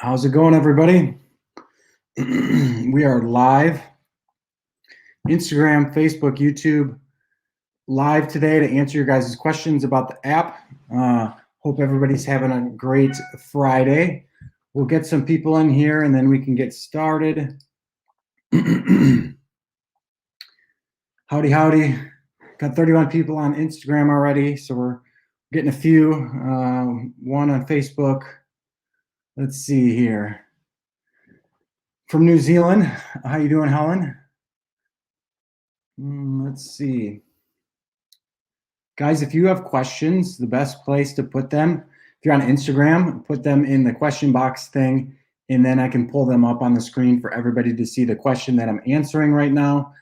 How's it going, everybody? We are live, Instagram, Facebook, YouTube, live today to answer your guys' questions about the app. Hope everybody's having a great Friday. We'll get some people in here and then we can get started. Howdy, howdy. Got 31 people on Instagram already, so we're getting a few. One on Facebook. Let's see here. From New Zealand. How you doing, Helen? Let's see. Guys, if you have questions, the best place to put them, if you're on Instagram, put them in the question box thing, and then I can pull them up on the screen for everybody to see the question that I'm answering right now.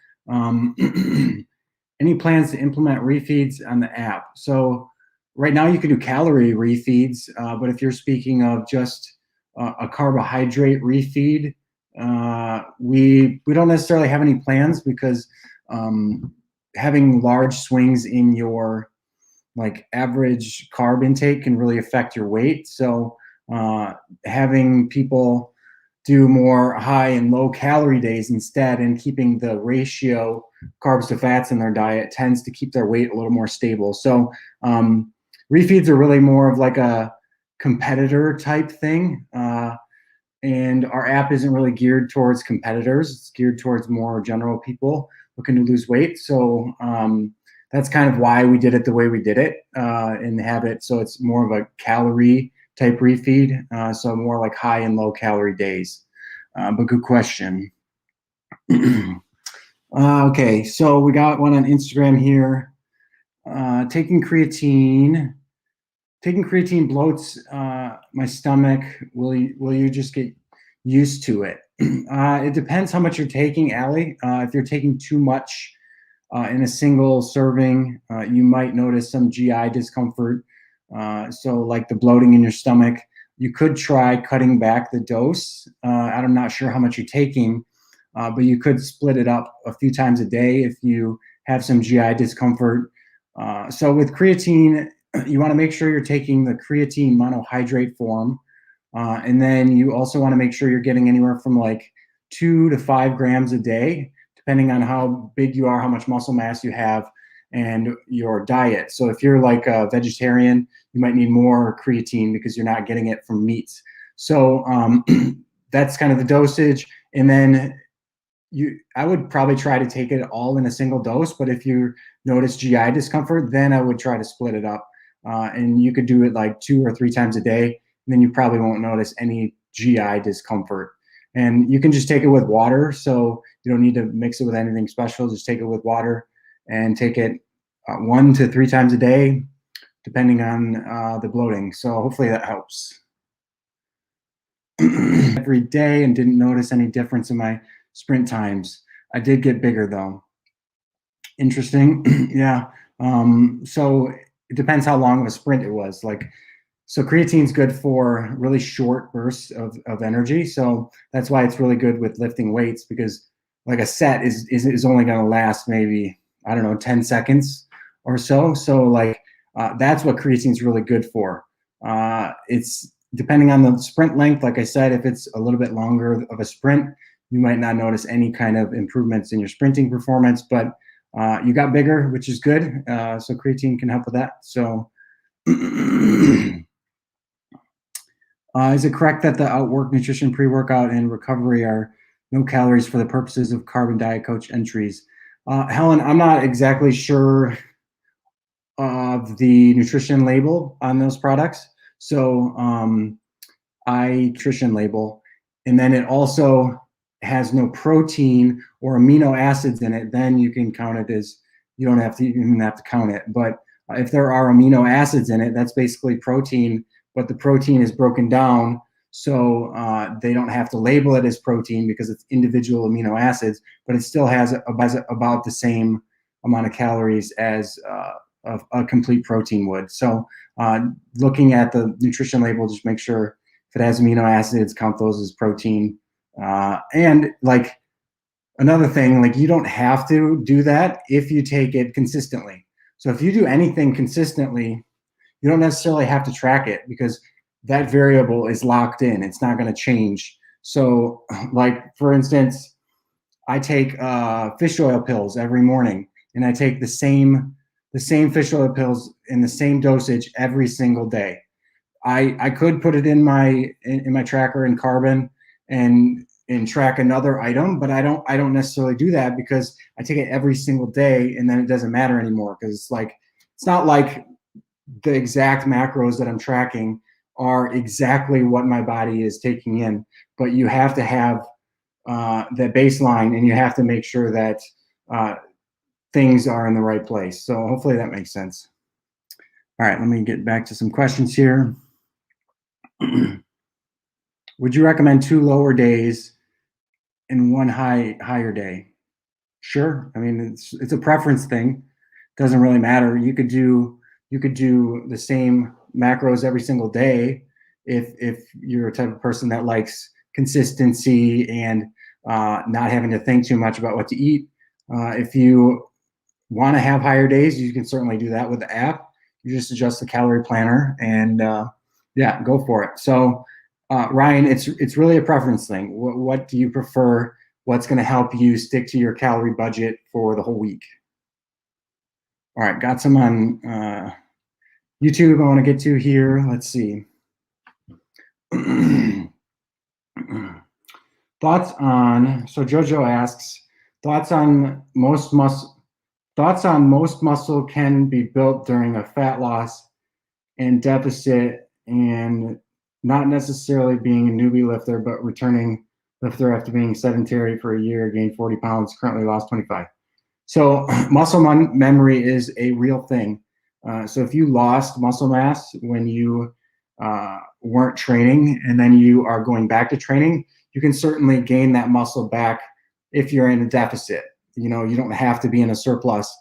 Any plans to implement refeeds on the app? So right now you can do calorie refeeds, but if you're speaking of just a carbohydrate refeed, we don't necessarily have any plans because having large swings in your like average carb intake can really affect your weight. So having people do more high and low calorie days instead and keeping the ratio carbs to fats in their diet tends to keep their weight a little more stable. So refeeds are really more of like a competitor type thing. And our app isn't really geared towards competitors. It's geared towards more general people looking to lose weight. So that's kind of why we did it the way we did it and have it. So it's more of a calorie type refeed. So more like high and low calorie days. But good question. Okay, so we got one on Instagram here. Taking creatine bloats my stomach. Will you just get used to it? It depends how much you're taking, Allie. If you're taking too much in a single serving, you might notice some GI discomfort. So like the bloating in your stomach. You could try cutting back the dose. I'm not sure how much you're taking, but you could split it up a few times a day if you have some GI discomfort. So with creatine, you want to make sure you're taking the creatine monohydrate form. And then you also want to make sure you're getting anywhere from like 2 to 5 grams a day, depending on how big you are, how much muscle mass you have, and your diet. So if you're like a vegetarian, you might need more creatine because you're not getting it from meats. So that's kind of the dosage. And then I would probably try to take it all in a single dose. But if you notice GI discomfort, then I would try to split it up. And you could do it like 2 or 3 times a day. And then you probably won't notice any GI discomfort. And you can just take it with water. So you don't need to mix it with anything special. Just take it with water and take it 1 to 3 times a day, depending on the bloating. So hopefully that helps. Every day and didn't notice any difference in my sprint times. I did get bigger though. Interesting. Yeah. So it depends how long of a sprint it was. So creatine's good for really short bursts of energy. So that's why it's really good with lifting weights, because like a set is only going to last maybe, I don't know, 10 seconds or so. So like that's what creatine's really good for. It's depending on the sprint length. Like I said, if it's a little bit longer of a sprint, you might not notice any kind of improvements in your sprinting performance, but you got bigger, which is good. So creatine can help with that. So is it correct that the Outwork Nutrition pre-workout and recovery are no calories for the purposes of Carb and Diet Coach entries? Helen, I'm not exactly sure of the nutrition label on those products. So nutrition label, and then it also has no protein or amino acids in it, then you can count it as, you don't have to even have to count it. But if there are amino acids in it, that's basically protein, but the protein is broken down. So they don't have to label it as protein because it's individual amino acids, but it still has about the same amount of calories as a complete protein would. So looking at the nutrition label, just make sure if it has amino acids, count those as protein. And like another thing, like you don't have to do that if you take it consistently. So if you do anything consistently, you don't necessarily have to track it, because that variable is locked in. It's not going to change. So like, for instance, I take fish oil pills every morning, and I take the same fish oil pills in the same dosage every single day. I could put it in my tracker in Carbon and track another item, but I don't necessarily do that because I take it every single day, and then it doesn't matter anymore, because it's not like the exact macros that I'm tracking are exactly what my body is taking in, but you have to have that baseline, and you have to make sure that things are in the right place. So hopefully that makes sense. All right, let me get back to some questions here. Would you recommend 2 lower days and 1 higher day? Sure. I mean, it's a preference thing. Doesn't really matter. You could do the same macros every single day if you're a type of person that likes consistency and not having to think too much about what to eat. If you want to have higher days, you can certainly do that with the app. You just adjust the calorie planner, and yeah, go for it. So Ryan, it's really a preference thing. What do you prefer? What's going to help you stick to your calorie budget for the whole week? All right, got some on YouTube I want to get to here. Let's see. Thoughts on, so Jojo asks, thoughts on most muscle can be built during a fat loss and deficit, and not necessarily being a newbie lifter, but returning lifter after being sedentary for a year, gained 40 pounds, currently lost 25. So muscle memory is a real thing. So if you lost muscle mass when you weren't training, and then you are going back to training, you can certainly gain that muscle back if you're in a deficit. You don't have to be in a surplus.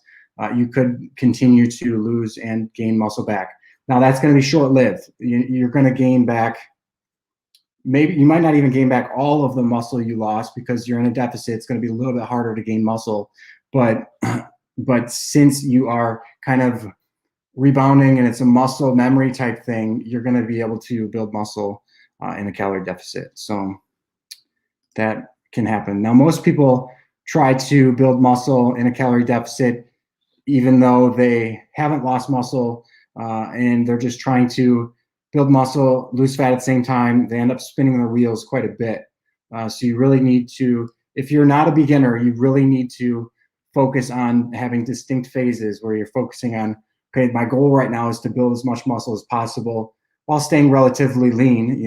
You could continue to lose and gain muscle back. Now that's going to be short-lived. You're going to gain back, maybe you might not even gain back all of the muscle you lost because you're in a deficit. It's going to be a little bit harder to gain muscle. But since you are kind of rebounding and it's a muscle memory type thing, you're going to be able to build muscle in a calorie deficit. So that can happen. Now, most people try to build muscle in a calorie deficit, even though they haven't lost muscle, and they're just trying to build muscle, lose fat at the same time. They end up spinning their wheels quite a bit. So you really need to, if you're not a beginner, you really need to focus on having distinct phases where you're focusing on, okay, my goal right now is to build as much muscle as possible while staying relatively lean,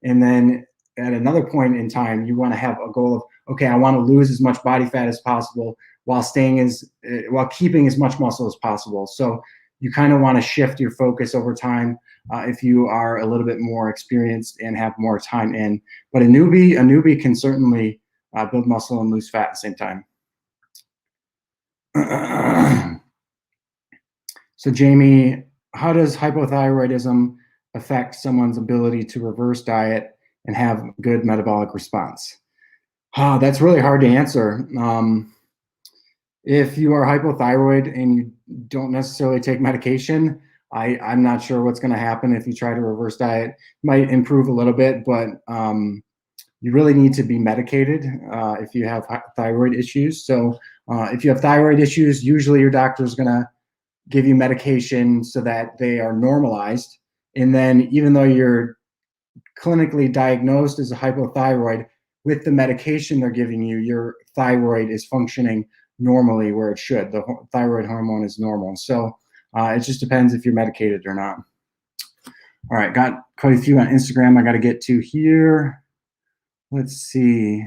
and then at another point in time, you want to have a goal of, okay, I want to lose as much body fat as possible while keeping as much muscle as possible. So you kind of want to shift your focus over time if you are a little bit more experienced and have more time in. But a newbie can certainly build muscle and lose fat at the same time. So Jamie, how does hypothyroidism affect someone's ability to reverse diet and have good metabolic response? That's really hard to answer. If you are hypothyroid and you don't necessarily take medication, I'm not sure what's going to happen if you try to reverse diet. It might improve a little bit, but you really need to be medicated if you have thyroid issues. So if you have thyroid issues, usually your doctor is going to give you medication so that they are normalized. And then even though you're clinically diagnosed as a hypothyroid, with the medication they're giving you, your thyroid is functioning normally where it should. The thyroid hormone is normal. So it just depends if you're medicated or not. All right, got quite a few on Instagram I got to get to here. Let's see.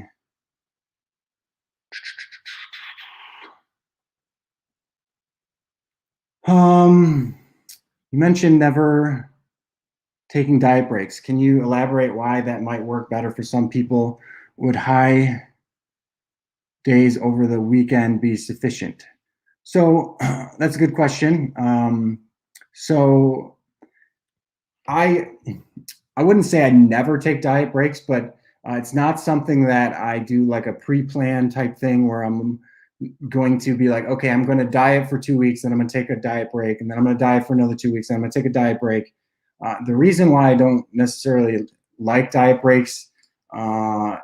You mentioned never taking diet breaks. Can you elaborate why that might work better for some people? Would high days over the weekend be sufficient? So that's a good question. So I wouldn't say I never take diet breaks, but it's not something that I do like a pre-planned type thing where I'm going to be like, okay, I'm going to diet for 2 weeks, and I'm going to take a diet break, and then I'm going to diet for another 2 weeks, and I'm going to take a diet break. The reason why I don't necessarily like diet breaks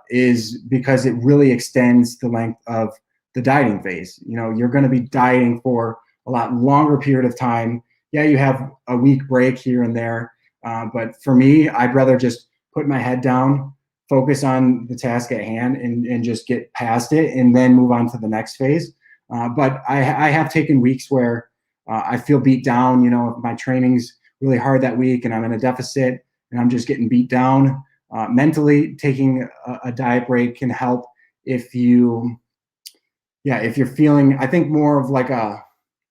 is because it really extends the length of the dieting phase. You know, you're going to be dieting for a lot longer period of time. Yeah, you have a week break here and there, but for me, I'd rather just put my head down, focus on the task at hand, and just get past it, and then move on to the next phase. But I have taken weeks where I feel beat down. You know, if my training's really hard that week and I'm in a deficit and I'm just getting beat down. Mentally, taking a diet break can help if you, if you're feeling, I think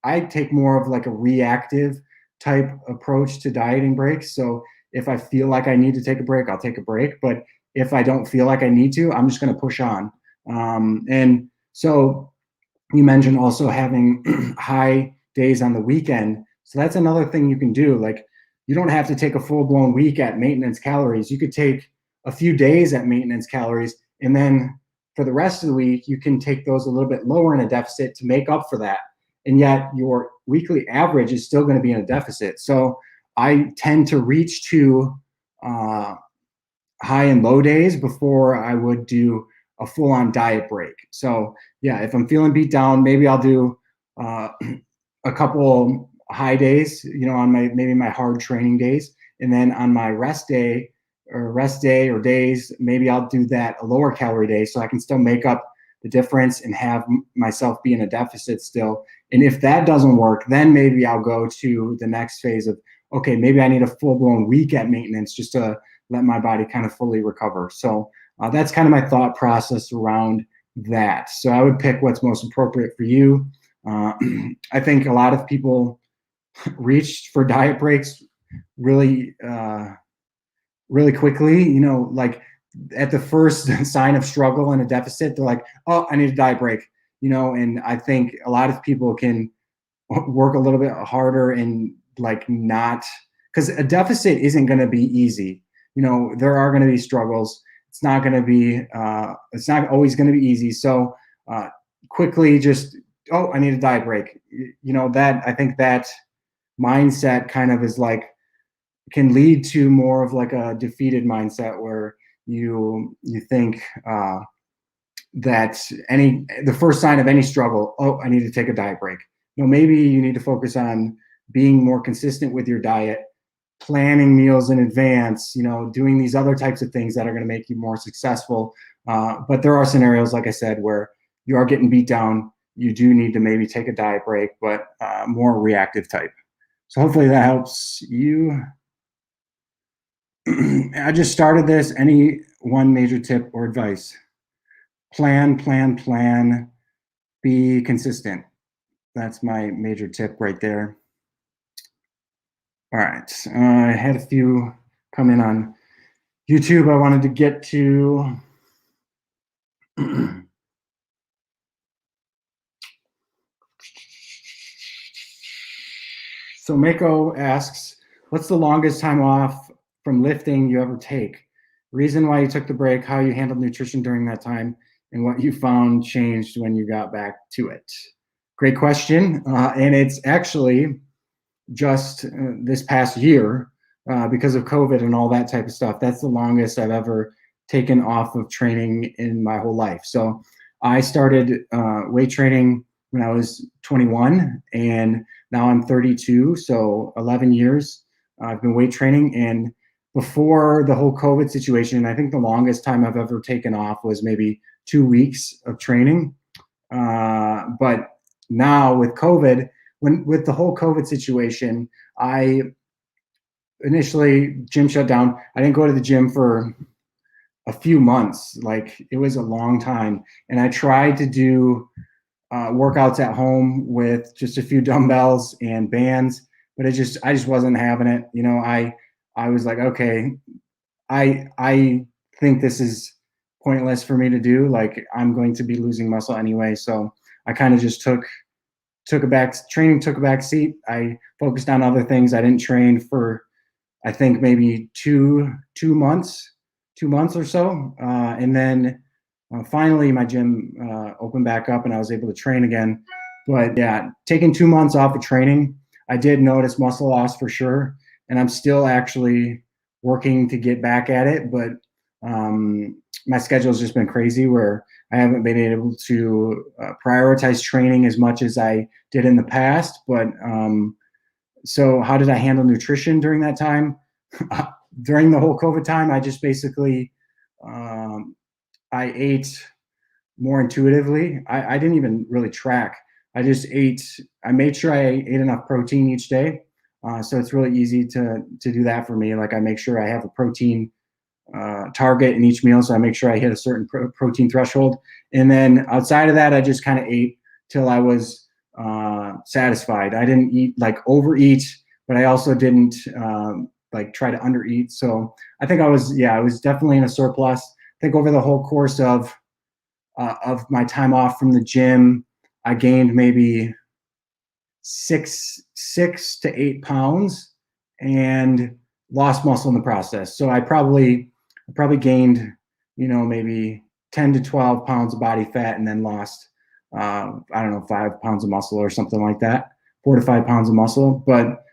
I take more of like a reactive type approach to dieting breaks. So if I feel like I need to take a break, I'll take a break. But if I don't feel like I need to, I'm just going to push on. And so you mentioned also having high days on the weekend. So that's another thing you can do. Like, you don't have to take a full-blown week at maintenance calories. You could take a few days at maintenance calories, and then for the rest of the week, you can take those a little bit lower in a deficit to make up for that. And yet your weekly average is still going to be in a deficit. So I tend to reach to high and low days before I would do a full-on diet break. So yeah, if I'm feeling beat down, maybe I'll do a couple high days, you know, on maybe my hard training days, and then on my rest day or days, maybe I'll do that a lower calorie day, so I can still make up the difference and have myself be in a deficit still. And if that doesn't work, then maybe I'll go to the next phase of, okay, maybe I need a full-blown week at maintenance just to let my body kind of fully recover. So that's kind of my thought process around that. So I would pick what's most appropriate for you. I think a lot of people reached for diet breaks really quickly. You know, like at the first sign of struggle and a deficit, they're like, oh, I need a diet break. You know, and I think a lot of people can work a little bit harder and like not, because a deficit isn't going to be easy. You know, there are going to be struggles. It's not going to be, it's not always going to be easy. So quickly just, oh, I need a diet break. You know, that, I think that mindset kind of is like, can lead to more of like a defeated mindset where you think that the first sign of any struggle, oh, I need to take a diet break. You know, maybe you need to focus on being more consistent with your diet, planning meals in advance, you know, doing these other types of things that are going to make you more successful. But there are scenarios, like I said, where you are getting beat down. You do need to maybe take a diet break, but more reactive type. So hopefully that helps you. I just started this. Any one major tip or advice? Plan, plan, plan. Be consistent. That's my major tip right there. All right. I had a few come in on YouTube I wanted to get to. So Mako asks, what's the longest time off from lifting you ever take? Reason why you took the break, how you handled nutrition during that time, and what you found changed when you got back to it. Great question. And it's actually just this past year because of COVID and all that type of stuff. That's the longest I've ever taken off of training in my whole life. So I started weight training when I was 21, and now I'm 32. So 11 years I've been weight training. And before the whole COVID situation, I think the longest time I've ever taken off was maybe 2 weeks of training. But now with COVID, with the whole COVID situation, I initially, gym shut down. I didn't go to the gym for a few months. Like, it was a long time. And I tried to do workouts at home with just a few dumbbells and bands, but I just wasn't having it. You know, I was like, okay, I think this is pointless for me to do. Like, I'm going to be losing muscle anyway. So I kind of just took a back seat. I focused on other things. I didn't train for, I think, maybe two months or so. And then finally my gym opened back up and I was able to train again. But yeah, taking 2 months off of training, I did notice muscle loss for sure. and I'm still actually working to get back at it, but my schedule's just been crazy where I haven't been able to prioritize training as much as I did in the past. But so how did I handle nutrition during that time? During the whole COVID time, I just basically, I ate more intuitively. I didn't even really track. I just ate, I made sure I ate enough protein each day. So it's really easy to do that for me. Like I make sure I have a protein target in each meal. So I make sure I hit a certain protein threshold. And then outside of that, I just kind of ate till I was satisfied. I didn't eat like overeat, but I also didn't like try to undereat. So I think I was definitely in a surplus. I think over the whole course of my time off from the gym, I gained maybe 6 to 8 pounds and lost muscle in the process. So I probably gained, maybe 10 to 12 pounds of body fat and then lost, I don't know, 5 pounds of muscle or something like that, 4 to 5 pounds of muscle. But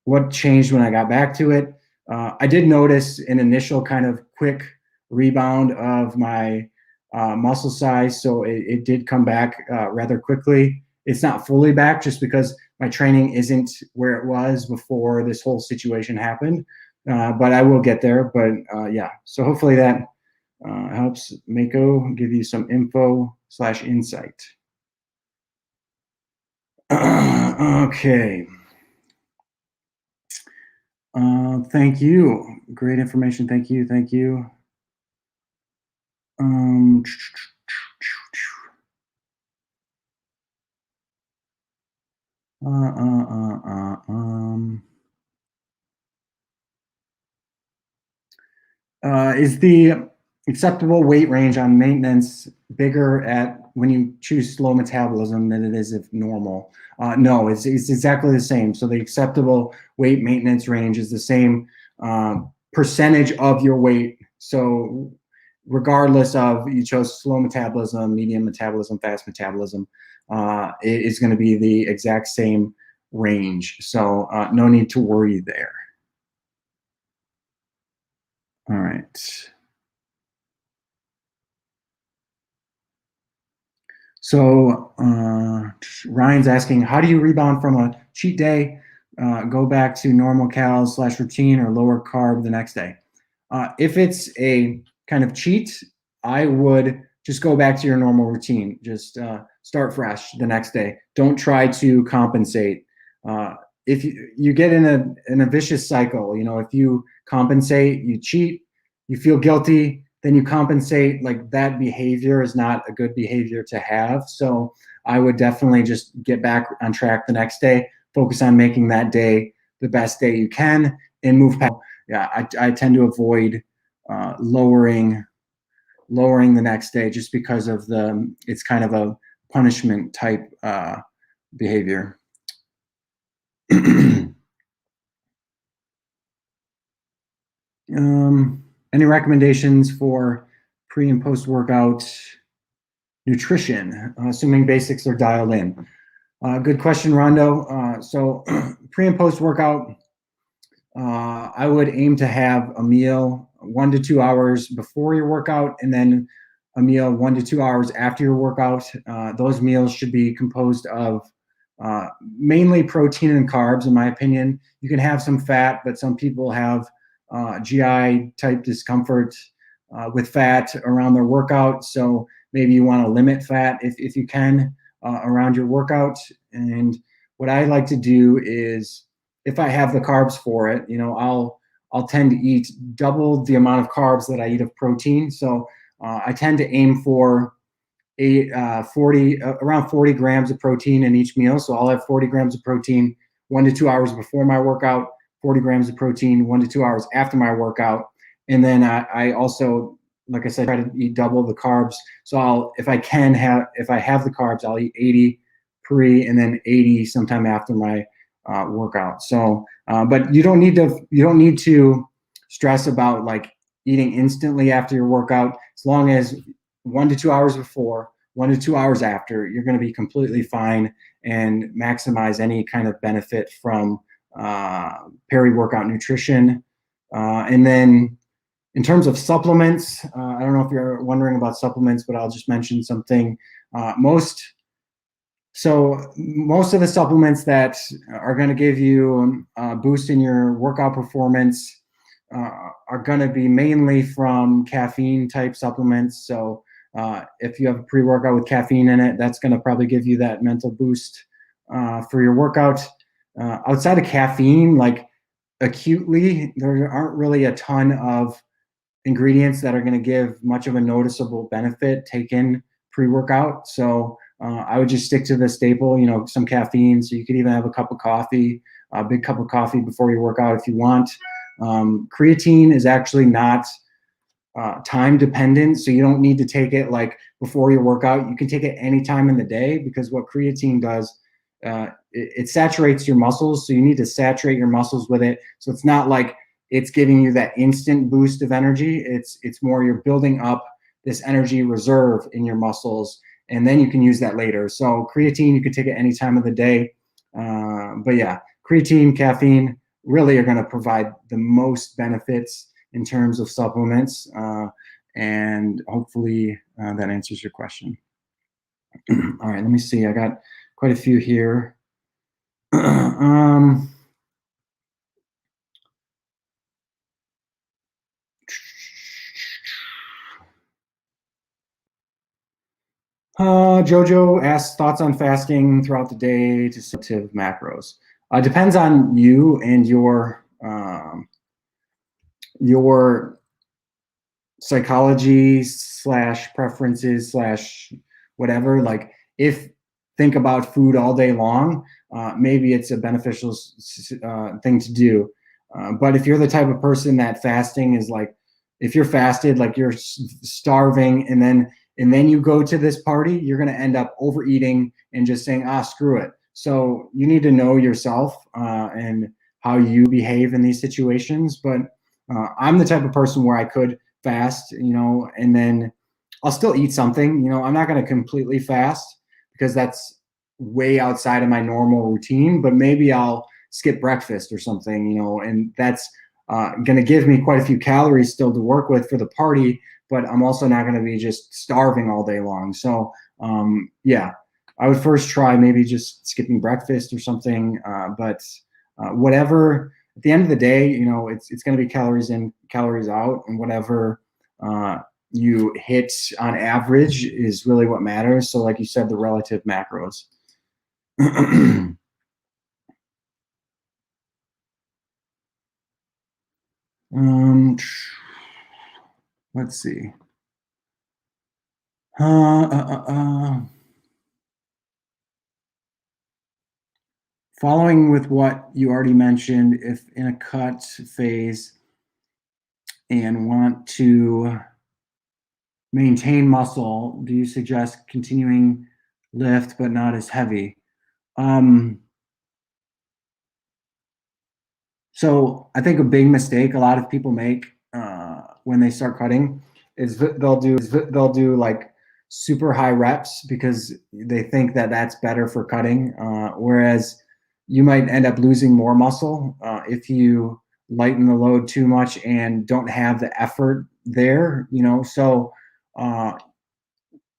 what changed when I got back to it? I did notice an initial kind of quick rebound of my muscle size. So it did come back rather quickly. It's not fully back just because my training isn't where it was before this whole situation happened. But I will get there. But yeah, so hopefully that helps Mako give you some info/insight. Okay. Thank you. Great information. Thank you. Thank you. Is the acceptable weight range on maintenance bigger at when you choose slow metabolism than it is if normal? No, it's exactly the same. So the acceptable weight maintenance range is the same percentage of your weight. So regardless of you chose slow metabolism, medium metabolism, fast metabolism, it is going to be the exact same range. So no need to worry there. All right. So Ryan's asking, how do you rebound from a cheat day? Go back to normal calories / routine or lower carb the next day? If it's a kind of cheat, I would just go back to your normal routine. Just start fresh the next day. Don't try to compensate. If you get in a vicious cycle, if you compensate, you cheat, you feel guilty, then you compensate, like that behavior is not a good behavior to have. So I would definitely just get back on track the next day, focus on making that day the best day you can and move past. Yeah, I tend to avoid lowering the next day just because of it's kind of a punishment type behavior. Any recommendations for pre and post workout nutrition, assuming basics are dialed in? Good question, Rondo. So pre and post workout, I would aim to have a meal 1 to 2 hours before your workout, and then a meal 1 to 2 hours after your workout. Those meals should be composed of mainly protein and carbs, in my opinion. You can have some fat, but some people have GI type discomfort with fat around their workout. So maybe you want to limit fat if you can around your workout. And what I like to do is, if I have the carbs for it, I'll tend to eat double the amount of carbs that I eat of protein. So I tend to aim for around 40 grams of protein in each meal. So I'll have 40 grams of protein 1 to 2 hours before my workout, 40 grams of protein 1 to 2 hours after my workout. And then I also, like I said, try to eat double the carbs. So if I have the carbs, I'll eat 80 pre and then 80 sometime after my workout. So, but you don't need to stress about like eating instantly after your workout. As long as 1 to 2 hours before, 1 to 2 hours after, you're going to be completely fine and maximize any kind of benefit from peri-workout nutrition. And then in terms of supplements, I don't know if you're wondering about supplements, but I'll just mention something. Most of the supplements that are going to give you a boost in your workout performance are going to be mainly from caffeine type supplements. So if you have a pre-workout with caffeine in it, that's going to probably give you that mental boost for your workout. Outside of caffeine, like acutely, there aren't really a ton of ingredients that are going to give much of a noticeable benefit taken pre-workout. So I would just stick to the staple, some caffeine. So you could even have a cup of coffee, a big cup of coffee before you work out if you want. Creatine is actually not time dependent. So you don't need to take it like before your workout. You can take it any time in the day, because what creatine does, it saturates your muscles. So you need to saturate your muscles with it. So it's not like it's giving you that instant boost of energy. It's more you're building up this energy reserve in your muscles, and then you can use that later. So creatine, you can take it any time of the day. But yeah, creatine, caffeine really are going to provide the most benefits in terms of supplements. And hopefully that answers your question. All right, let me see. I got quite a few here. Jojo asks thoughts on fasting throughout the day to sensitive macros. Depends on you and your psychology / preferences / whatever. Like if think about food all day long, maybe it's a beneficial thing to do. But if you're the type of person that fasting is like, if you're fasted, like you're starving, and then you go to this party, you're going to end up overeating and just saying, screw it. So you need to know yourself and how you behave in these situations. But I'm the type of person where I could fast, and then I'll still eat something. I'm not going to completely fast because that's way outside of my normal routine, but maybe I'll skip breakfast or something, and that's going to give me quite a few calories still to work with for the party, but I'm also not going to be just starving all day long. So yeah, I would first try maybe just skipping breakfast or something, but whatever. At the end of the day, it's going to be calories in, calories out, and whatever you hit on average is really what matters. So like you said, the relative macros. Let's see. Following with what you already mentioned, if in a cut phase and want to maintain muscle, do you suggest continuing lift but not as heavy? So I think a big mistake a lot of people make when they start cutting is they'll do like super high reps because they think that that's better for cutting, whereas you might end up losing more muscle if you lighten the load too much and don't have the effort there. So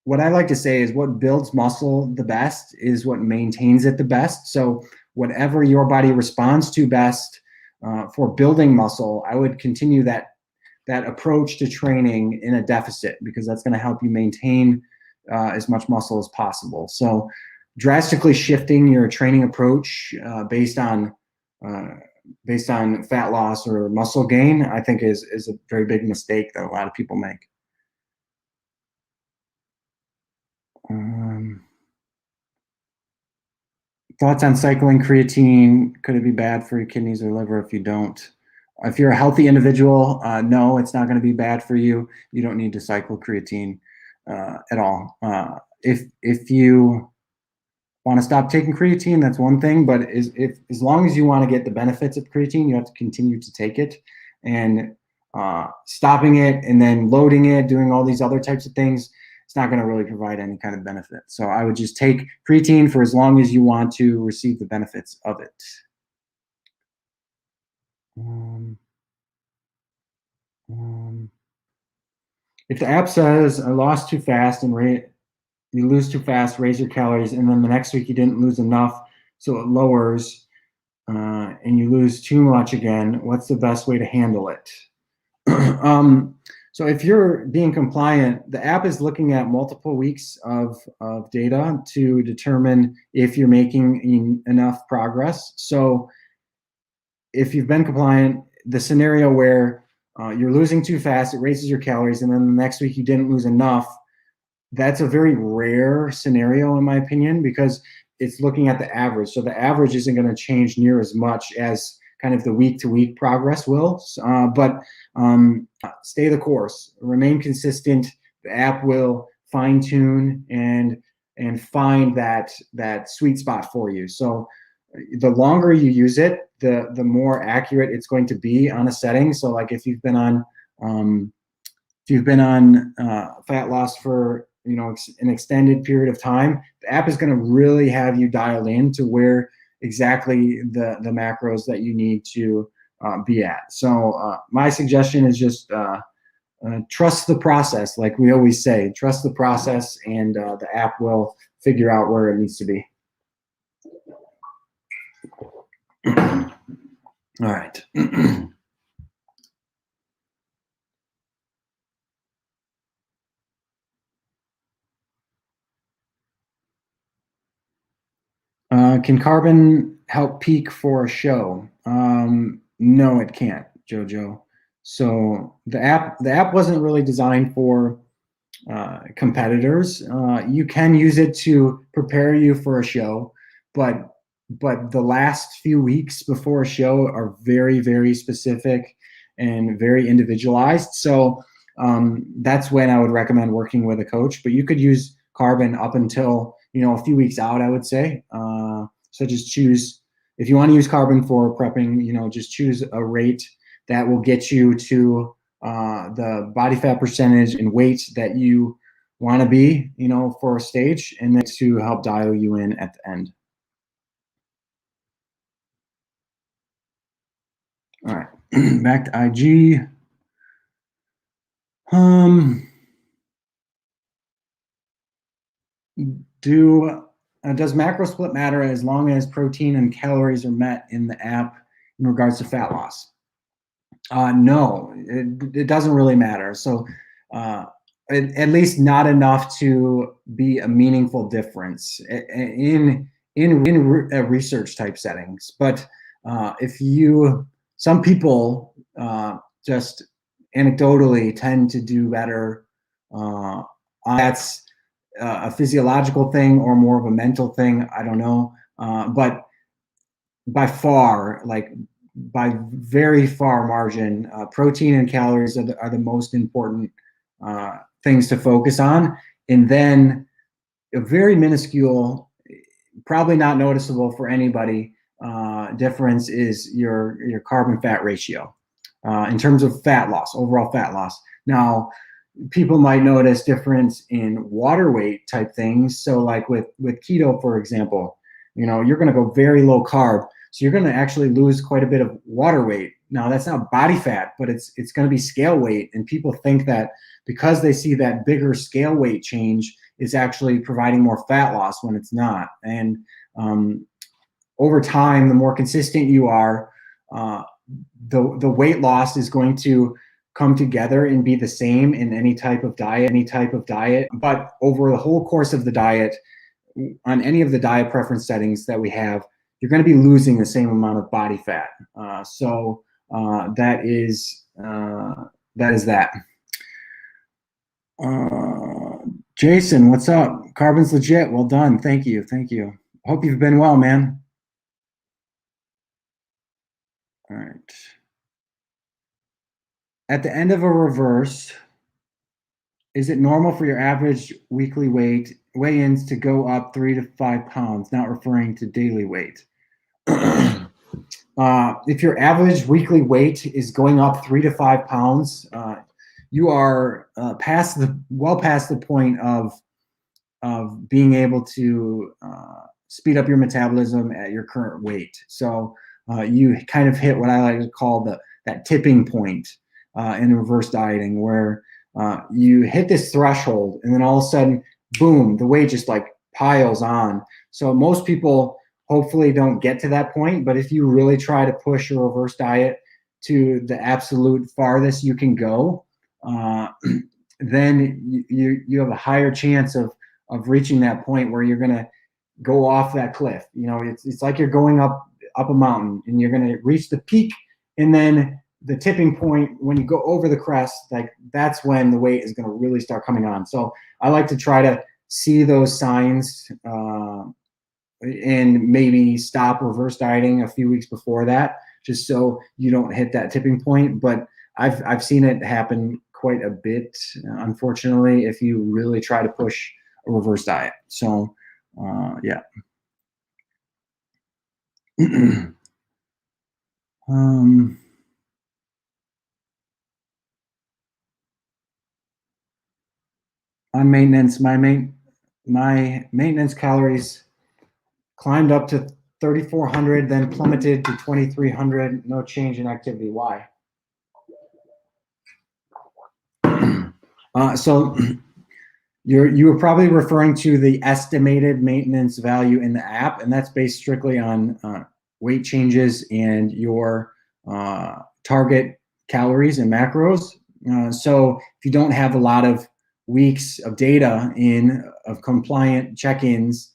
what I like to say is what builds muscle the best is what maintains it the best. So whatever your body responds to best for building muscle, I would continue that approach to training in a deficit, because that's going to help you maintain as much muscle as possible. So drastically shifting your training approach based on fat loss or muscle gain, I think is a very big mistake that a lot of people make. Thoughts on cycling creatine? Could it be bad for your kidneys or liver if you don't? If you're a healthy individual, no, it's not going to be bad for you. You don't need to cycle creatine at all. If you want to stop taking creatine, that's one thing. But as long as you want to get the benefits of creatine, you have to continue to take it. And stopping it and then loading it, doing all these other types of things, it's not going to really provide any kind of benefit. So I would just take creatine for as long as you want to receive the benefits of it. If the app says I lost too fast and you lose too fast, raise your calories, and then the next week you didn't lose enough, so it lowers, and you lose too much again, what's the best way to handle it? So if you're being compliant, the app is looking at multiple weeks of data to determine if you're making enough progress. So if you've been compliant, the scenario where you're losing too fast, it raises your calories, and then the next week you didn't lose enough, that's a very rare scenario in my opinion, because it's looking at the average. So the average isn't going to change near as much as kind of the week-to-week progress will. But stay the course, remain consistent. The app will fine-tune and find that sweet spot for you. So the longer you use it, the more accurate it's going to be on a setting. So like if you've been on fat loss for an extended period of time, the app is going to really have you dialed in to where exactly the macros that you need to be at. So my suggestion is just trust the process, like we always say. Trust the process, and the app will figure out where it needs to be. All right. Can carbon help peak for a show? No, it can't, Jojo. So the app wasn't really designed for competitors. You can use it to prepare you for a show, but the last few weeks before a show are very, very specific and very individualized. So that's when I would recommend working with a coach. But you could use carbon up until a few weeks out, I would say. So just choose, if you want to use carbon for prepping, just choose a rate that will get you to the body fat percentage and weight that you want to be, for a stage, and then to help dial you in at the end. All right, back to IG. Does macro split matter as long as protein and calories are met in the app in regards to fat loss? No, it doesn't really matter. So at least not enough to be a meaningful difference in research type settings. But some people just anecdotally tend to do better. That's a physiological thing or more of a mental thing. I don't know. But by far, by very far margin, protein and calories are the most important things to focus on. And then a very minuscule, probably not noticeable for anybody, difference is your carbon fat ratio in terms of fat loss, overall fat loss. Now, people might notice difference in water weight type things. So like with keto, for example, you're going to go very low carb. So you're going to actually lose quite a bit of water weight. Now that's not body fat, but it's going to be scale weight. And people think that because they see that bigger scale weight change is actually providing more fat loss, when it's not. And over time, the more consistent you are, the weight loss is going to come together and be the same in any type of diet. But over the whole course of the diet, on any of the diet preference settings that we have, you're going to be losing the same amount of body fat. So that is that. Jason, what's up? Carbon's legit. Well done. Thank you. Hope you've been well, man. All right. At the end of a reverse, is it normal for your average weekly weigh-ins to go up 3 to 5 pounds, not referring to daily weight? If your average weekly weight is going up 3 to 5 pounds, you are past the point of being able to speed up your metabolism at your current weight. So you kind of hit what I like to call that tipping point in reverse dieting, where you hit this threshold and then all of a sudden, boom, the weight just like piles on. So most people hopefully don't get to that point, but if you really try to push a reverse diet to the absolute farthest you can go, then you have a higher chance of reaching that point where you're gonna go off that cliff. You know, it's like you're going up a mountain and you're gonna reach the peak, and then the tipping point, when you go over the crest, like that's when the weight is gonna really start coming on. So I like to try to see those signs and maybe stop reverse dieting a few weeks before that, just so you don't hit that tipping point. But I've seen it happen quite a bit, unfortunately, if you really try to push a reverse diet. So yeah. On maintenance, my maintenance calories climbed up to 3,400, then plummeted to 2,300. No change in activity. Why? So you were probably referring to the estimated maintenance value in the app, and that's based strictly on weight changes and your target calories and macros. So if you don't have a lot of weeks of data of compliant check-ins,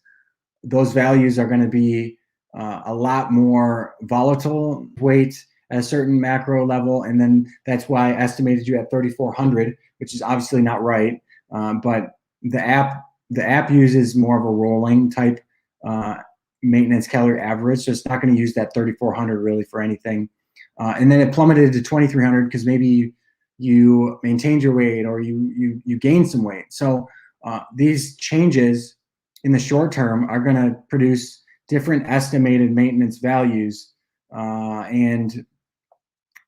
those values are going to be a lot more volatile. Weight at a certain macro level, and then that's why I estimated you at 3,400, which is obviously not right. But the app uses more of a rolling type maintenance calorie average, so it's not going to use that 3,400 really for anything. And then it plummeted to 2,300 because maybe you maintained your weight or you gained some weight. So these changes in the short term are going to produce different estimated maintenance values, and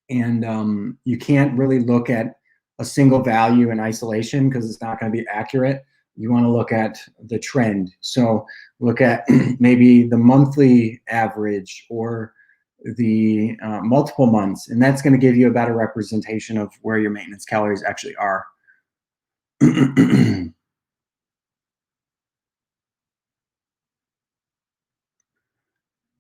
you can't really look at a single value in isolation because it's not going to be accurate. You want to look at the trend. So look at maybe the monthly average or the multiple months, and that's going to give you a better representation of where your maintenance calories actually are.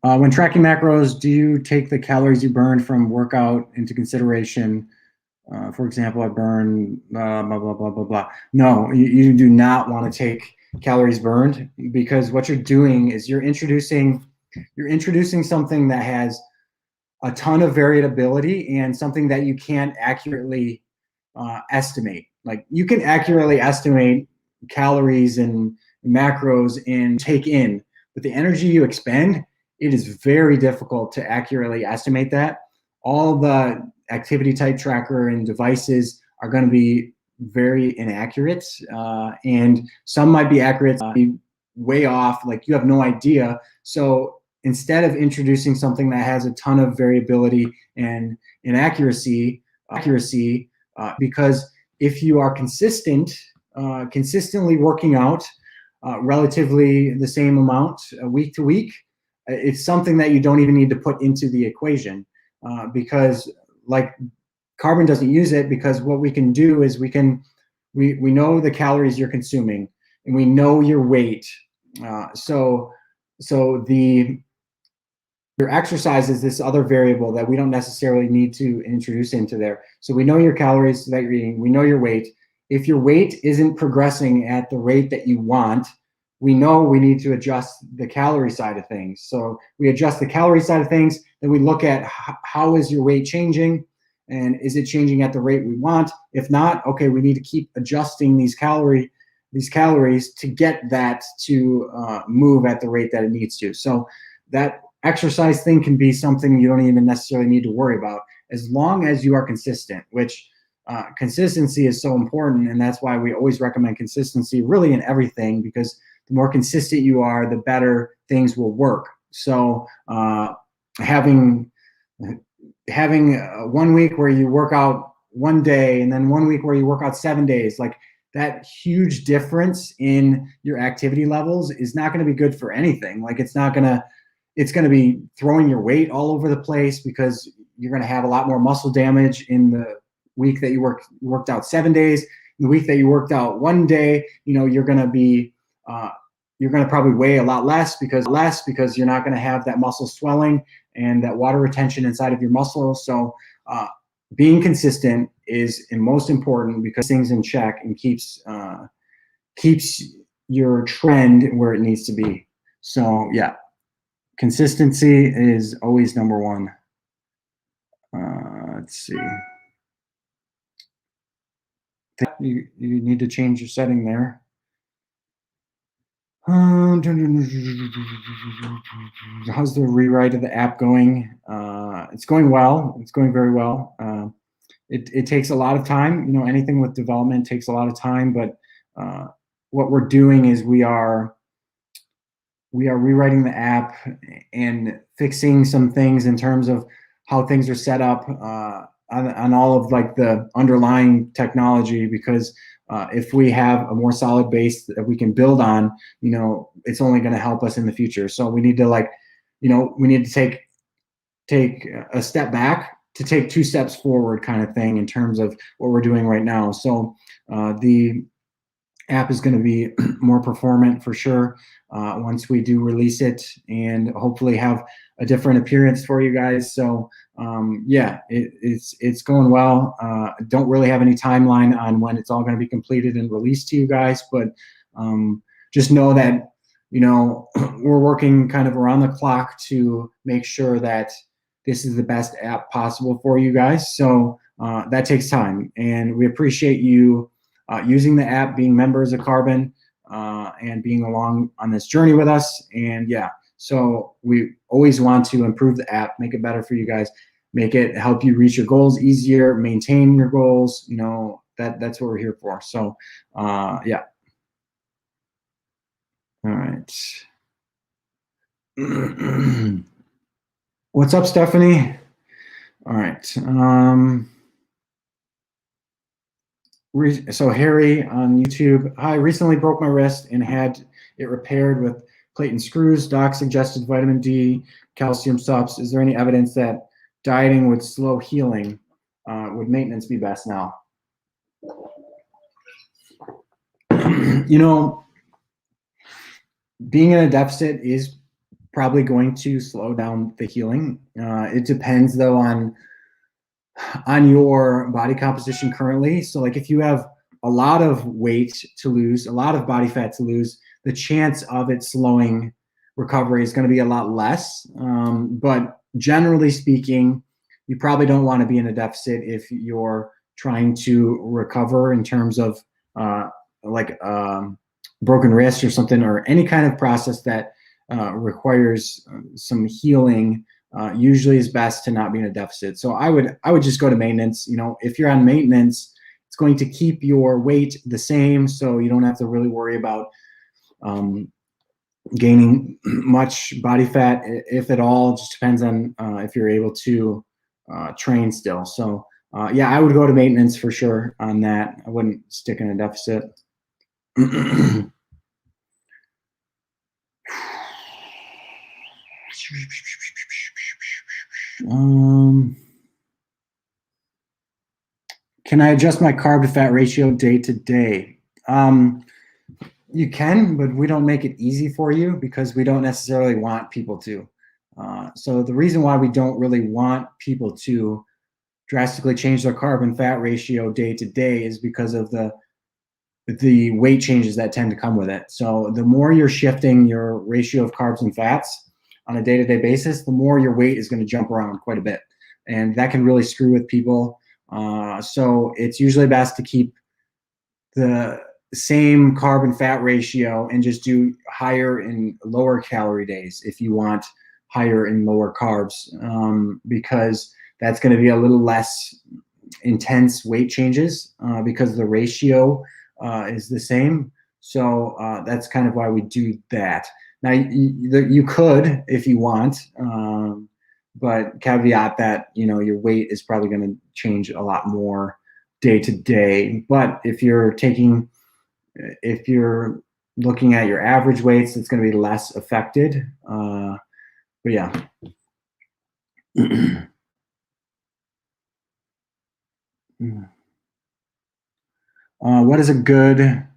When tracking macros, do you take the calories you burn from workout into consideration? For example, I burn blah, blah, blah, blah, blah. No, you do not want to take calories burned, because what you're doing is you're introducing something that has a ton of variability and something that you can't accurately estimate. Like, you can accurately estimate calories and macros and take in, but the energy you expend, it is very difficult to accurately estimate that. All the activity type tracker and devices are going to be very inaccurate, and some might be accurate, way off, like you have no idea. So instead of introducing something that has a ton of variability and inaccuracy, because if you are consistently working out relatively the same amount week to week, it's something that you don't even need to put into the equation, because like carbon doesn't use it, because what we can do is we know the calories you're consuming and we know your weight. So your exercise is this other variable that we don't necessarily need to introduce into there. So we know your calories that you're eating, we know your weight. If your weight isn't progressing at the rate that you want, we know we need to adjust the calorie side of things. So we adjust the calorie side of things, then we look at how is your weight changing, and is it changing at the rate we want? If not, okay, we need to keep adjusting these calories to get that to move at the rate that it needs to. So that exercise thing can be something you don't even necessarily need to worry about, as long as you are consistent, which consistency is so important. And that's why we always recommend consistency really in everything, because the more consistent you are, the better things will work. So having 1 week where you work out 1 day and then 1 week where you work out 7 days, like that huge difference in your activity levels is not going to be good for anything. Like, it's not going to it's going to be throwing your weight all over the place because you're going to have a lot more muscle damage in the week that you worked out 7 days. In the week that you worked out 1 day, you're going to be you're going to probably weigh a lot less because you're not going to have that muscle swelling and that water retention inside of your muscle. So being consistent is most important because things in check and keeps your trend where it needs to be. So yeah, consistency is always number one. Let's see. You need to change your setting there. How's the rewrite of the app going? It's going well. It's going very well. It takes a lot of time. Anything with development takes a lot of time, but what we're doing is we are rewriting the app and fixing some things in terms of how things are set up on all of like the underlying technology, because if we have a more solid base that we can build on, it's only going to help us in the future. So we need to take a step back to take 2 steps forward kind of thing in terms of what we're doing right now. So the app is going to be more performant for sure once we do release it, and hopefully have a different appearance for you guys. So yeah, it's going well. Don't really have any timeline on when it's all going to be completed and released to you guys, but just know that we're working kind of around the clock to make sure that this is the best app possible for you guys. So that takes time, and we appreciate you using the app, being members of Carbon, and being along on this journey with us. And yeah, so we always want to improve the app, make it better for you guys, make it help you reach your goals easier, maintain your goals. That's what we're here for. So yeah. All right. What's up, Stephanie? All right. So Harry on YouTube, I recently broke my wrist and had it repaired with plate and screws. Doc suggested vitamin D, calcium subs. Is there any evidence that dieting would slow healing? Would maintenance be best now? Being in a deficit is probably going to slow down the healing. It depends though on your body composition currently. So like if you have a lot of weight to lose, a lot of body fat to lose, the chance of it slowing recovery is going to be a lot less. But generally speaking, you probably don't want to be in a deficit if you're trying to recover in terms of broken wrist or something, or any kind of process that requires some healing. Usually is best to not be in a deficit. So I would just go to maintenance. If you're on maintenance, it's going to keep your weight the same, so you don't have to really worry about gaining much body fat, if at all. It just depends on if you're able to train still. So yeah, I would go to maintenance for sure on that. I wouldn't stick in a deficit. Can I adjust my carb to fat ratio day to day? You can, but we don't make it easy for you because we don't necessarily want people to. So the reason why we don't really want people to drastically change their carb and fat ratio day to day is because of the weight changes that tend to come with it. So the more you're shifting your ratio of carbs and fats on a day-to-day basis, the more your weight is going to jump around quite a bit. And that can really screw with people. So it's usually best to keep the same carb and fat ratio and just do higher and lower calorie days if you want higher and lower carbs, because that's going to be a little less intense weight changes because the ratio is the same. So that's kind of why we do that. Now, you could, if you want, but caveat that, your weight is probably going to change a lot more day to day. But if you're looking at your average weights, it's going to be less affected. But yeah. What is a good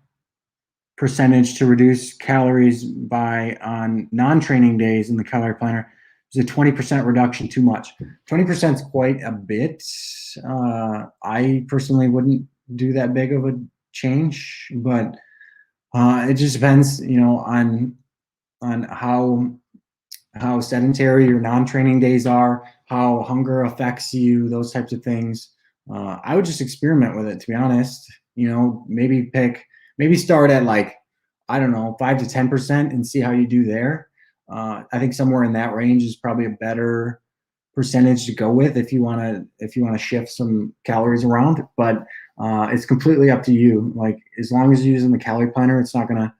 percentage to reduce calories by on non-training days in the calorie planner? Is a 20% reduction too much? 20% is quite a bit. I personally wouldn't do that big of a change, but it just depends, on how sedentary your non-training days are, how hunger affects you, those types of things. I would just experiment with it, to be honest. Maybe start at like, I don't know, 5 to 10% and see how you do there. I think somewhere in that range is probably a better percentage to go with if you want to shift some calories around. But it's completely up to you. Like, as long as you're using the calorie planner, it's not going to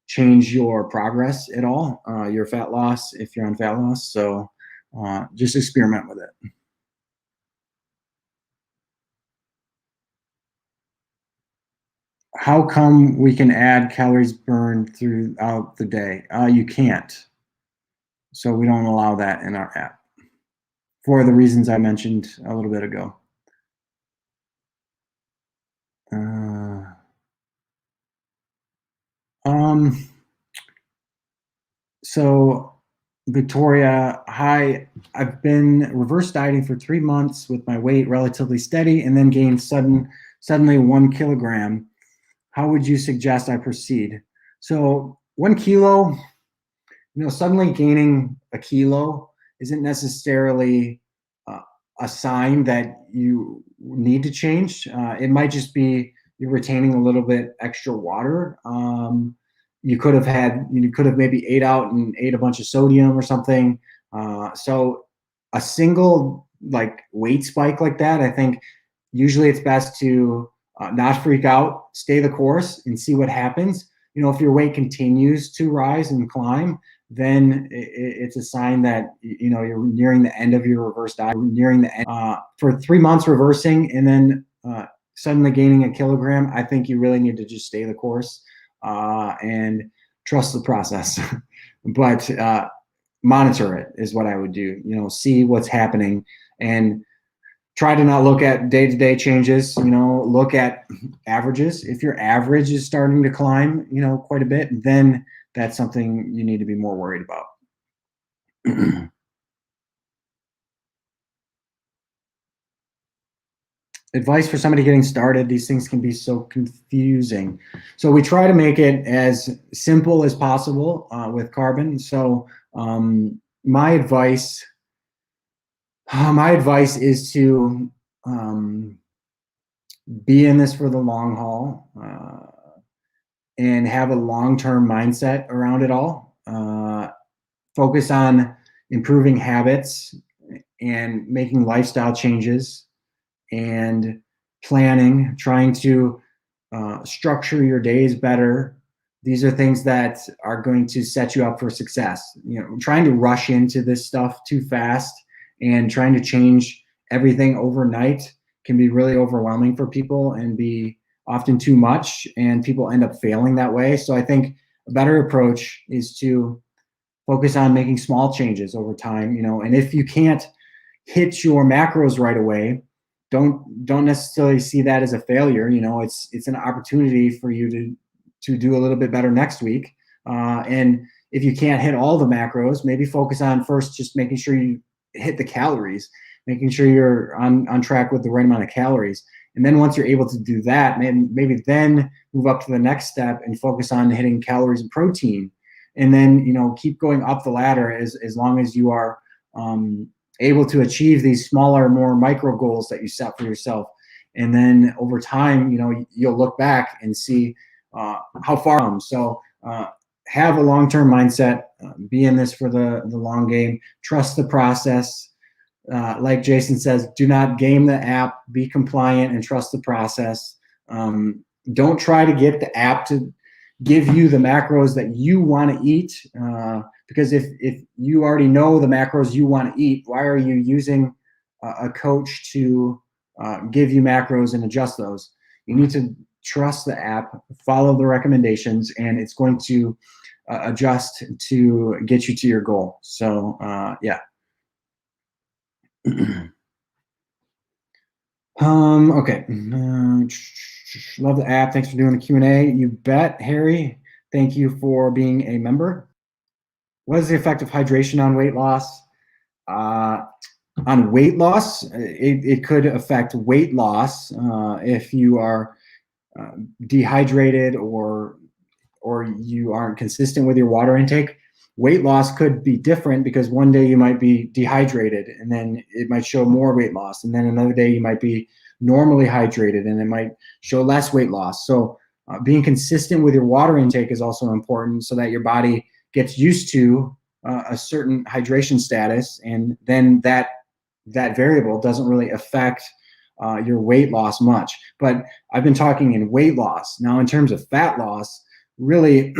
change your progress at all, your fat loss, if you're on fat loss. So just experiment with it. How come we can add calories burned throughout the day? You can't. So we don't allow that in our app for the reasons I mentioned a little bit ago. So Victoria, hi, I've been reverse dieting for 3 months with my weight relatively steady and then gained suddenly 1 kilogram. How would you suggest I proceed? So 1 kilo, suddenly gaining a kilo isn't necessarily a sign that you need to change. It might just be you're retaining a little bit extra water. You could have maybe ate out and ate a bunch of sodium or something. So a single like weight spike like that, I think usually it's best to not freak out, stay the course, and see what happens. If your weight continues to rise and climb, then it's a sign that you're nearing the end of your reverse diet. Nearing the end for 3 months reversing and then suddenly gaining a kilogram. I think you really need to just stay the course and trust the process. But monitor it is what I would do. See what's happening and try to not look at day-to-day changes. Look at averages. If your average is starting to climb, quite a bit, then that's something you need to be more worried about. Advice for somebody getting started. These things can be so confusing. So we try to make it as simple as possible with Carbon. So my advice is to be in this for the long haul and have a long-term mindset around it all. Focus on improving habits and making lifestyle changes and planning, trying to structure your days better. These are things that are going to set you up for success. Trying to rush into this stuff too fast and trying to change everything overnight can be really overwhelming for people and be often too much, and people end up failing that way. So I think a better approach is to focus on making small changes over time, and if you can't hit your macros right away, don't necessarily see that as a failure. It's an opportunity for you to do a little bit better next week. And if you can't hit all the macros, maybe focus on first just making sure you hit the calories, making sure you're on track with the right amount of calories. And then once you're able to do that, maybe then move up to the next step and focus on hitting calories and protein. And then, keep going up the ladder as long as you are able to achieve these smaller, more micro goals that you set for yourself. And then over time, you'll look back and see how far I'm. So have a long-term mindset, be in this for the long game, trust the process. Like Jason says, do not game the app, be compliant and trust the process. Don't try to get the app to give you the macros that you want to eat, because if you already know the macros you want to eat, why are you using a coach to give you macros and adjust those? You need to trust the app, follow the recommendations, and it's going to adjust to get you to your goal. So yeah. Okay. Love the app. Thanks for doing the Q&A. You bet, Harry. Thank you for being a member. What is the effect of hydration on weight loss? On weight loss, it could affect weight loss if you are dehydrated or you aren't consistent with your water intake. Weight loss could be different because one day you might be dehydrated and then it might show more weight loss, and then another day you might be normally hydrated and it might show less weight loss. So being consistent with your water intake is also important so that your body gets used to a certain hydration status, and then that variable doesn't really affect your weight loss much. But I've been talking in weight loss. Now, in terms of fat loss, really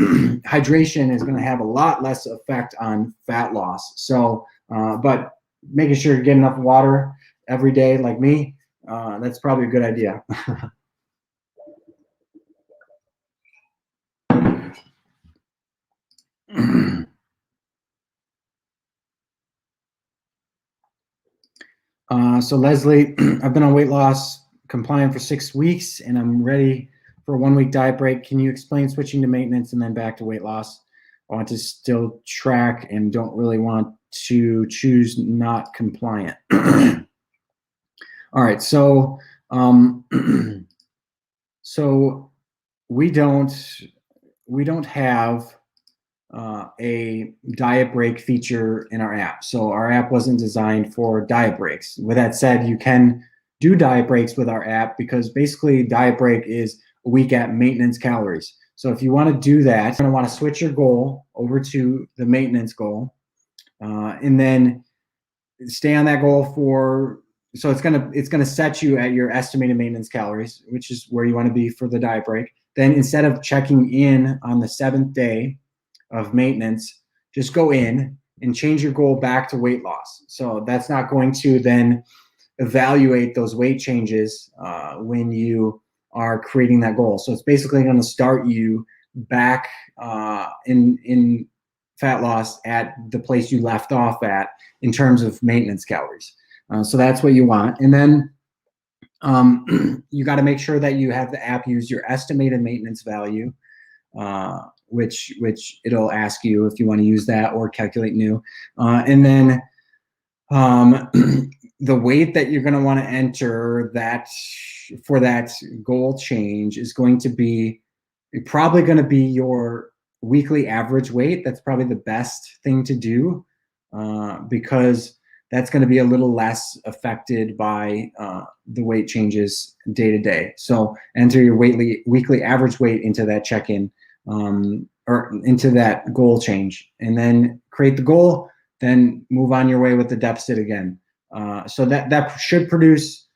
hydration is going to have a lot less effect on fat loss. So, but making sure you get enough water every day like me, that's probably a good idea. So Leslie, I've been on weight loss compliant for 6 weeks and I'm ready for a 1-week diet break. Can you explain switching to maintenance and then back to weight loss? I want to still track and don't really want to choose not compliant. All right, so so we don't have a diet break feature in our app. So our app wasn't designed for diet breaks. With that said, you can do diet breaks with our app because basically diet break is a week at maintenance calories. So if you want to do that, you're going to want to switch your goal over to the maintenance goal, and then stay on that goal for. So it's gonna set you at your estimated maintenance calories, which is where you want to be for the diet break. Then instead of checking in on the 7th day of maintenance, just go in and change your goal back to weight loss. So that's not going to then evaluate those weight changes when you are creating that goal. So it's basically going to start you back in fat loss at the place you left off at in terms of maintenance calories. So that's what you want. And then you got to make sure that you have the app use your estimated maintenance value, which it'll ask you if you want to use that or calculate new. And then the weight that you're going to want to enter that for that goal change is going to be probably going to be your weekly average weight. That's probably the best thing to do because that's going to be a little less affected by the weight changes day to day. So enter your weekly average weight into that check-in or into that goal change, and then create the goal, then move on your way with the deficit again. So that should produce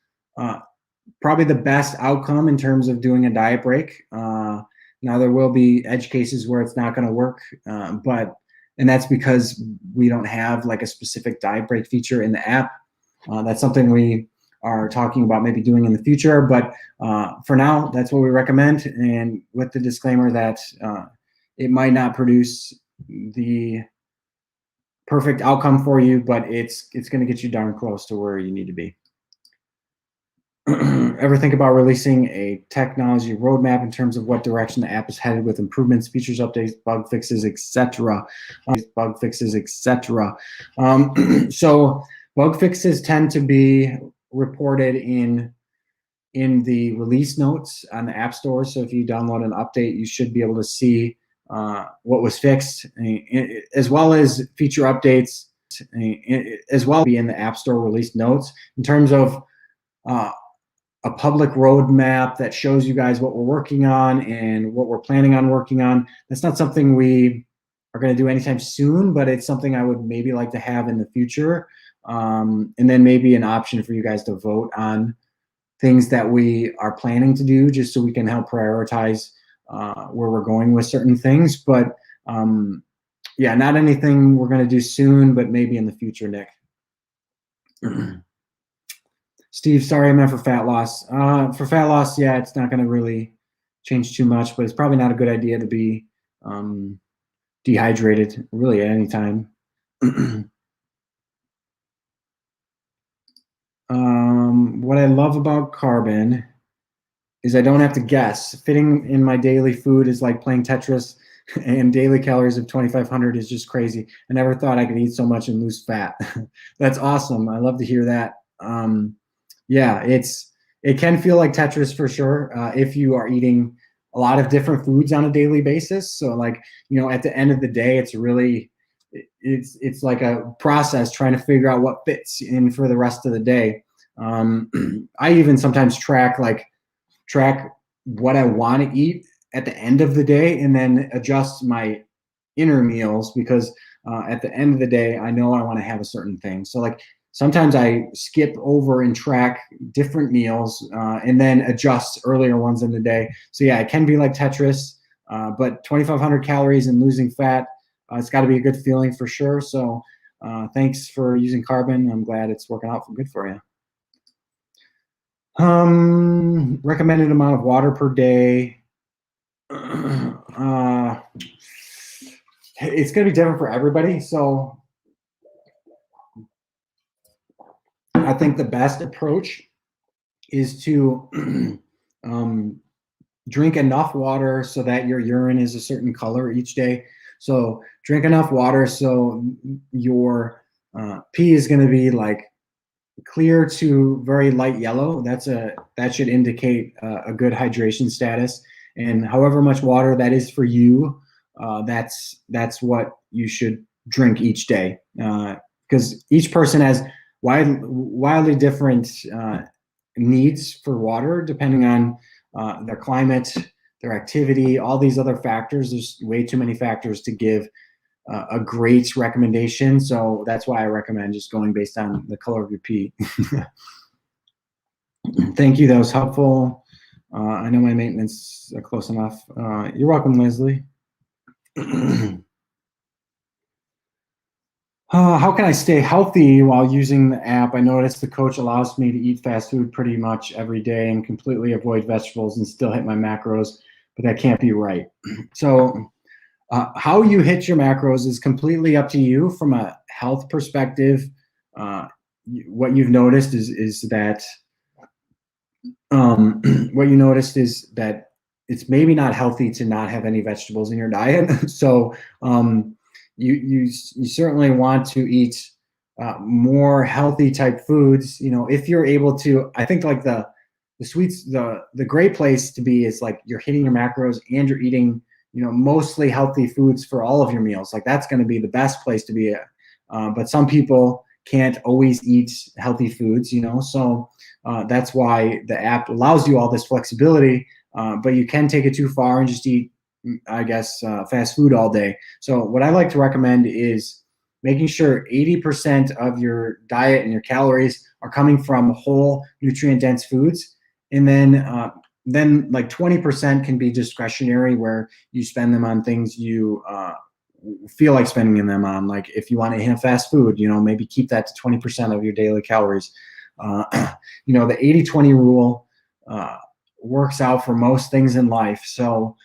probably the best outcome in terms of doing a diet break. Now there will be edge cases where it's not going to work, and that's because we don't have like a specific diet break feature in the app. That's something we are talking about maybe doing in the future, but for now, that's what we recommend. And with the disclaimer that it might not produce the perfect outcome for you, but it's going to get you darn close to where you need to be. Ever think about releasing a technology roadmap in terms of what direction the app is headed with improvements, features, updates, bug fixes, etc.? So bug fixes tend to be reported in the release notes on the App Store. So if you download an update, you should be able to see what was fixed, as well as feature updates, as well be in the App Store release notes. In terms of a public roadmap that shows you guys what we're working on and what we're planning on working on, that's not something we are going to do anytime soon, but it's something I would maybe like to have in the future. And then maybe an option for you guys to vote on things that we are planning to do, just so we can help prioritize where we're going with certain things. But yeah, not anything we're going to do soon, but maybe in the future, Nick. Steve, sorry, I meant for fat loss. For fat loss, yeah, it's not going to really change too much, but it's probably not a good idea to be dehydrated really at any time. What I love about carbon is I don't have to guess. Fitting in my daily food is like playing Tetris, and daily calories of 2,500 is just crazy. I never thought I could eat so much and lose fat. That's awesome. I love to hear that. Yeah, it can feel like Tetris for sure if you are eating a lot of different foods on a daily basis. So like, you know, at the end of the day, it's really it's like a process trying to figure out what fits in for the rest of the day. I even sometimes track what I want to eat at the end of the day and then adjust my inner meals because at the end of the day, I know I want to have a certain thing. So like sometimes I skip over and track different meals and then adjust earlier ones in the day. So yeah, it can be like Tetris, but 2,500 calories and losing fat, it's got to be a good feeling for sure. So thanks for using carbon. I'm glad it's working out good for you. Recommended amount of water per day. It's going to be different for everybody. So I think the best approach is to drink enough water so that your urine is a certain color each day. So drink enough water so your pee is going to be like clear to very light yellow. That should indicate a good hydration status. And however much water that is for you, that's what you should drink each day. Because each person has wildly different needs for water depending on their climate, their activity, all these other factors. There's way too many factors to give a great recommendation. So that's why I recommend just going based on the color of your pee. Thank you. That was helpful. I know my maintenance are close enough. You're welcome, Leslie. How can I stay healthy while using the app? I noticed the coach allows me to eat fast food pretty much every day and completely avoid vegetables and still hit my macros, but that can't be right. So how you hit your macros is completely up to you from a health perspective. What you've noticed is that what you noticed is that it's maybe not healthy to not have any vegetables in your diet. So you certainly want to eat more healthy type foods. You know, if you're able to, I think like the great place to be is like you're hitting your macros and you're eating, you know, mostly healthy foods for all of your meals. Like that's going to be the best place to be at. But some people can't always eat healthy foods, you know, so that's why the app allows you all this flexibility, but you can take it too far and just eat, I guess, fast food all day. So what I like to recommend is making sure 80% of your diet and your calories are coming from whole nutrient-dense foods. And then like 20% can be discretionary where you spend them on things you feel like spending them on. Like if you want to hit fast food, you know, maybe keep that to 20% of your daily calories. You know, the 80-20 rule works out for most things in life. So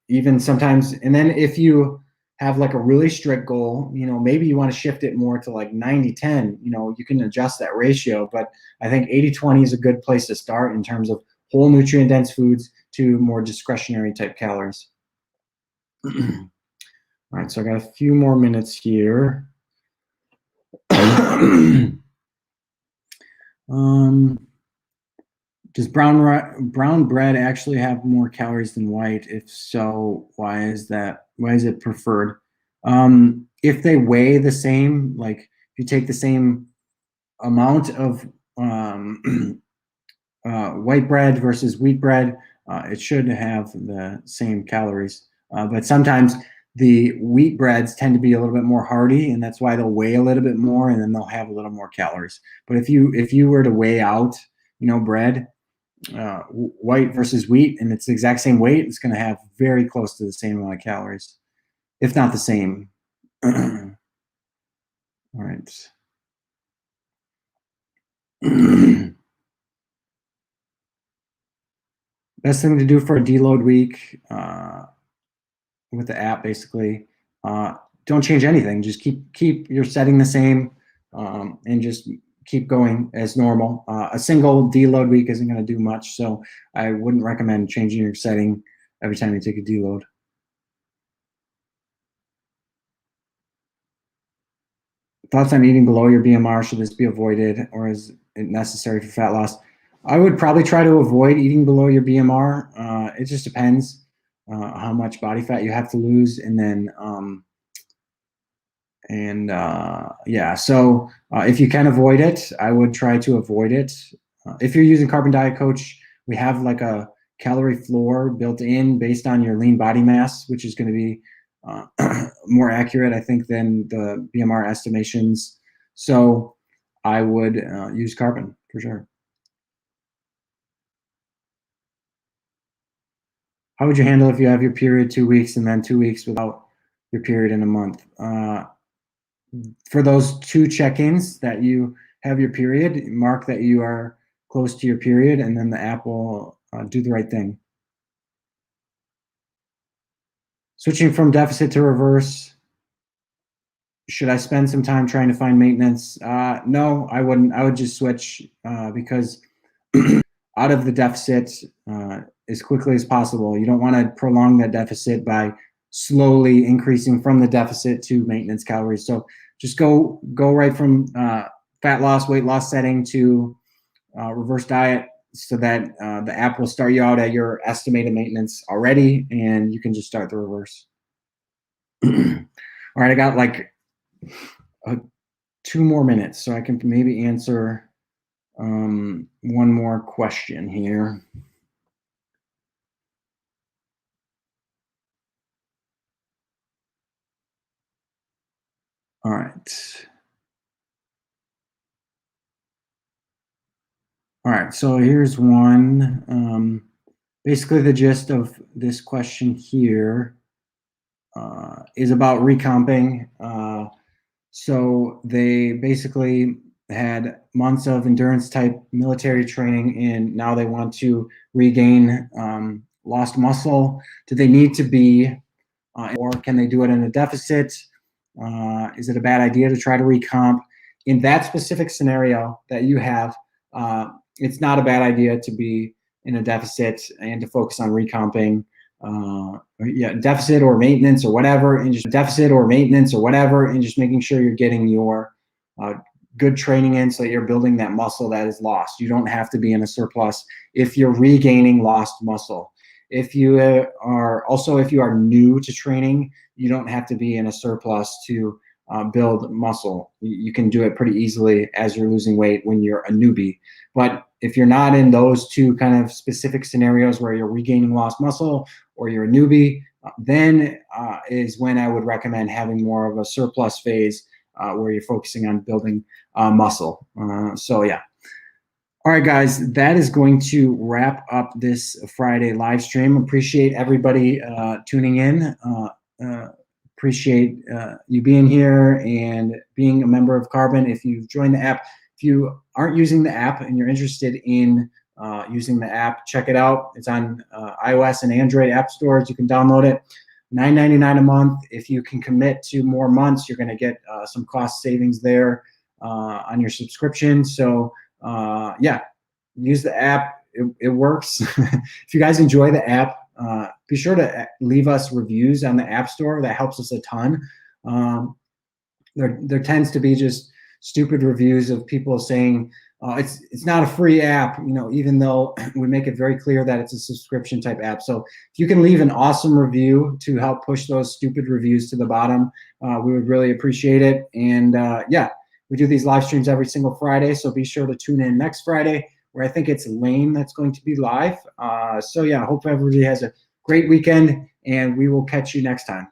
even sometimes, and then if you have like a really strict goal, you know, maybe you want to shift it more to like 90-10, you know, you can adjust that ratio. But I think 80-20 is a good place to start in terms of whole nutrient dense foods to more discretionary type calories. All right, so I got a few more minutes here. Does brown bread actually have more calories than white? If so, why is that? Why is it preferred? If they weigh the same, like if you take the same amount of white bread versus wheat bread, it should have the same calories. But sometimes the wheat breads tend to be a little bit more hearty, and that's why they'll weigh a little bit more, and then they'll have a little more calories. But if you were to weigh out, you know, bread, white versus wheat, and it's the exact same weight, it's going to have very close to the same amount of calories, if not the same. All right. Best thing to do for a deload week. with the app, basically. Don't change anything. Just keep your setting the same, and just keep going as normal. A single deload week isn't going to do much, so I wouldn't recommend changing your setting every time you take a deload. Thoughts on eating below your BMR? Should this be avoided, or is it necessary for fat loss? I would probably try to avoid eating below your BMR. It just depends how much body fat you have to lose, and then yeah. So if you can avoid it, I would try to avoid it. If you're using Carbon Diet Coach, we have like a calorie floor built in based on your lean body mass, which is going to be more accurate, I think, than the BMR estimations. So I would use Carbon for sure. How would you handle if you have your period 2 weeks and then 2 weeks without your period in a month? For those 2 check-ins that you have your period, mark that you are close to your period, and then the app will do the right thing. Switching from deficit to reverse. Should I spend some time trying to find maintenance? No, I wouldn't. I would just switch because out of the deficit as quickly as possible. You don't want to prolong that deficit by slowly increasing from the deficit to maintenance calories. So just go right from fat loss, weight loss setting to reverse diet, so that the app will start you out at your estimated maintenance already, and you can just start the reverse. All right, I got like 2 more minutes, so I can maybe answer one more question here. All right. All right, so here's one. Basically, the gist of this question here is about recomping. So they basically had months of endurance type military training, and now they want to regain lost muscle. Do they need to be, or can they do it in a deficit? Is it a bad idea to try to recomp? In that specific scenario that you have, it's not a bad idea to be in a deficit and to focus on recomping. Yeah, deficit or maintenance or whatever, and just making sure you're getting your good training in, so that you're building that muscle that is lost. You don't have to be in a surplus if you're regaining lost muscle. If you are new to training, you don't have to be in a surplus to build muscle. You can do it pretty easily as you're losing weight when you're a newbie. But if you're not in those 2 kind of specific scenarios where you're regaining lost muscle or you're a newbie, then is when I would recommend having more of a surplus phase where you're focusing on building muscle. So yeah. All right, guys, that is going to wrap up this Friday live stream. Appreciate everybody tuning in. Appreciate you being here and being a member of Carbon. If you've joined the app, if you aren't using the app and you're interested in using the app, check it out. It's on iOS and Android app stores. You can download it. $9.99 a month. If you can commit to more months, you're going to get some cost savings there on your subscription. So yeah, use the app. It works. If you guys enjoy the app, be sure to leave us reviews on the App Store. That helps us a ton. There tends to be just stupid reviews of people saying it's not a free app, even though we make it very clear that it's a subscription type app. So if you can leave an awesome review to help push those stupid reviews to the bottom, we would really appreciate it. And yeah, we do these live streams every single Friday, so be sure to tune in next Friday, where I think it's Lane that's going to be live. So yeah, I hope everybody has a great weekend, and we will catch you next time.